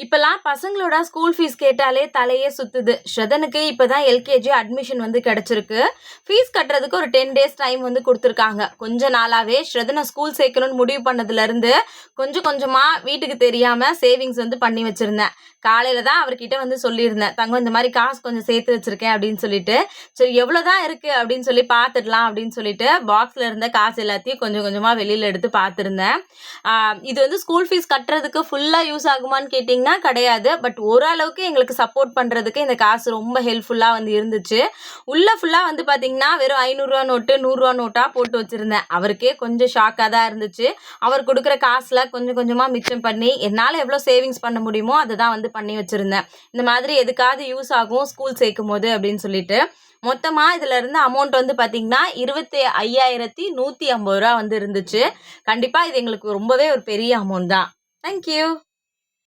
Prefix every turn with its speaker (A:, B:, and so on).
A: இப்பலாம் பசங்களோட school fees கேட்டாலே தலையே சுத்துது. ஸ்ரதனுக்கு இப்ப தான் எல்கேஜி அட்மிஷன் வந்து கிடைச்சிருக்கு. ஃபீஸ் கட்டுறதுக்கு ஒரு 10 டேஸ் டைம் வந்து குடுத்துருக்காங்க. கொஞ்ச நாளாவே ஸ்ரதன ஸ்கூல் சேர்க்கணும்னு முடிவு பண்ணதுலருந்து, கொஞ்சம் கொஞ்சமா வீட்டுக்கு தெரியாம சேவிங்ஸ் வந்து பண்ணி வச்சிருந்தேன். காலையில தான் அவர்கிட்ட வந்து சொல்லியிருந்தேன். "தங்கம் இந்த மாரி காசு கொஞ்சம் சேர்த்து வச்சிருக்கேன்" அப்படின்னு சொல்லிட்டு. சரி எவ்வளோ தான் இருக்கு அப்படின்னு சொல்லி பார்த்துடலாம் அப்படின்னு சொல்லிட்டு, பாக்ஸ்ல இருந்த காசு எல்லாத்தையும் கொஞ்சம் கொஞ்சமா வெளியில எடுத்து பார்த்துருந்தேன். ஆ இது வந்து ஸ்கூல் ஃபீஸ் கட்டுறதுக்கு ஃபுல்லா யூஸ் ஆகுமான்னு கேட்டிங்கன்னா கிடையாது. பட் ஓரளவுக்கு எங்களுக்கு சப்போர்ட் பண்றதுக்கு இந்த காசு ரொம்ப ஹெல்ப்ஃபுல்லா வந்து இருந்துச்சு. உள்ள ஃபுல்லா வந்து பார்த்தீங்கன்னா, வெறும் ரூ. 500 நோட்டு, ரூ. 100 நோட்டா போட்டு வச்சிருந்தேன். அவருக்கே கொஞ்சம் ஷாக்கா தான் இருந்துச்சு. அவர் குடுக்குற காசுல கொஞ்சம் கொஞ்சமா மிச்சம் பண்ணி, என்னால எவ்வளோ சேவிங்ஸ் பண்ண முடியுமோ, அத தான் வந்து பண்ணி வச்சிருந்தேன். இந்த மாதிரி எதுக்காவது யூஸ் ஆகும் ஸ்கூல் சேர்க்கும்போது அப்படின்னு சொல்லிட்டு. மொத்தமா இதுல இருந்த அமௌண்ட் வந்து பார்த்தீங்கன்னா, ரூ. 25,150 வந்து இருந்துச்சு. கண்டிப்பா இது எங்களுக்கு ரொம்பவே ஒரு பெரிய அமௌண்ட் தான். Thank you.